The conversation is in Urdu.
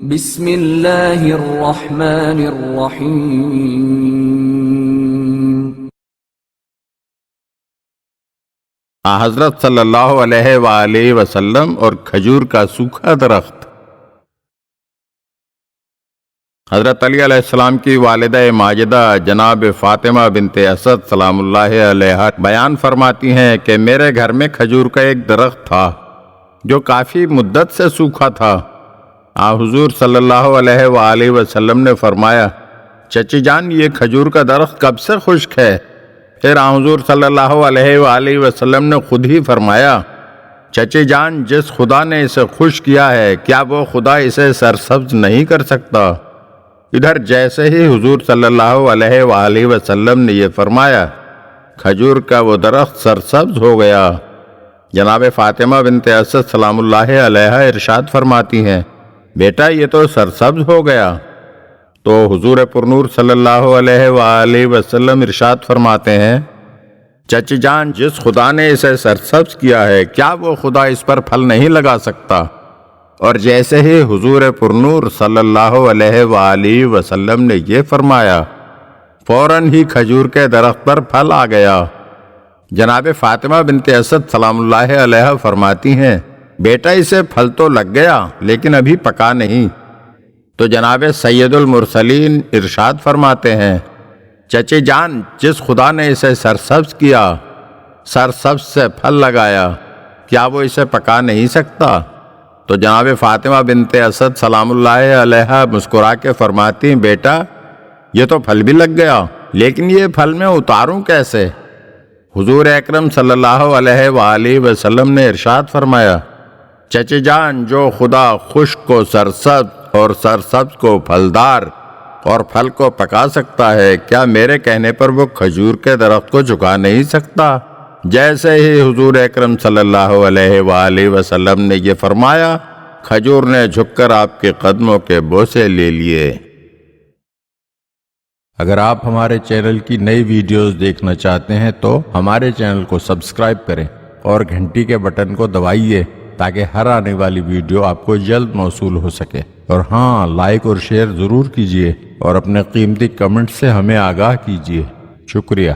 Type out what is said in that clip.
بسم اللہ الرحمن الرحیم۔ حضرت صلی اللہ علیہ وآلہ وسلم اور کھجور کا سوکھا درخت۔ حضرت علی علیہ السلام کی والدہ ماجدہ جناب فاطمہ بنت اسد سلام اللہ علیہا بیان فرماتی ہیں کہ میرے گھر میں کھجور کا ایک درخت تھا جو کافی مدت سے سوکھا تھا۔ حضور صلی اللہ علیہ وآلہ وسلم نے فرمایا، چچی جان یہ کھجور کا درخت کب سے خشک ہے؟ پھر حضور صلی اللہ علیہ وآلہ وسلم نے خود ہی فرمایا، چچی جان جس خدا نے اسے خشک کیا ہے کیا وہ خدا اسے سرسبز نہیں کر سکتا؟ ادھر جیسے ہی حضور صلی اللہ علیہ وآلہ وسلم نے یہ فرمایا، کھجور کا وہ درخت سرسبز ہو گیا۔ جناب فاطمہ بنت اسد سلام اللہ علیہا ارشاد فرماتی ہیں، بیٹا یہ تو سرسبز ہو گیا۔ تو حضور پرنور صلی اللہ علیہ وآلہ وسلم ارشاد فرماتے ہیں، چچی جان جس خدا نے اسے سرسبز کیا ہے کیا وہ خدا اس پر پھل نہیں لگا سکتا؟ اور جیسے ہی حضور پرنور صلی اللہ علیہ وآلہ وسلم نے یہ فرمایا، فوراً ہی کھجور کے درخت پر پھل آ گیا۔ جناب فاطمہ بنت اسد سلام اللہ علیہا فرماتی ہیں، بیٹا اسے پھل تو لگ گیا لیکن ابھی پکا نہیں۔ تو جناب سید المرسلین ارشاد فرماتے ہیں، چچی جان جس خدا نے اسے سرسبز کیا، سرسبز سے پھل لگایا، کیا وہ اسے پکا نہیں سکتا؟ تو جناب فاطمہ بنت اسد سلام اللہ علیہا مسکرا کے فرماتی ہیں، بیٹا یہ تو پھل بھی لگ گیا لیکن یہ پھل میں اتاروں کیسے؟ حضور اکرم صلی اللہ علیہ وآلہ وسلم نے ارشاد فرمایا، چچی جان جو خدا خشک کو سرسبز اور سرسبز کو پھلدار اور پھل کو پکا سکتا ہے کیا میرے کہنے پر وہ کھجور کے درخت کو جھکا نہیں سکتا؟ جیسے ہی حضور اکرم صلی اللہ علیہ وآلہ وسلم نے یہ فرمایا، کھجور نے جھک کر آپ کے قدموں کے بوسے لے لیے۔ اگر آپ ہمارے چینل کی نئی ویڈیوز دیکھنا چاہتے ہیں تو ہمارے چینل کو سبسکرائب کریں اور گھنٹی کے بٹن کو دبائیے تاکہ ہر آنے والی ویڈیو آپ کو جلد موصول ہو سکے۔ اور ہاں، لائک اور شیئر ضرور کیجیے اور اپنے قیمتی کمنٹ سے ہمیں آگاہ کیجیے۔ شکریہ۔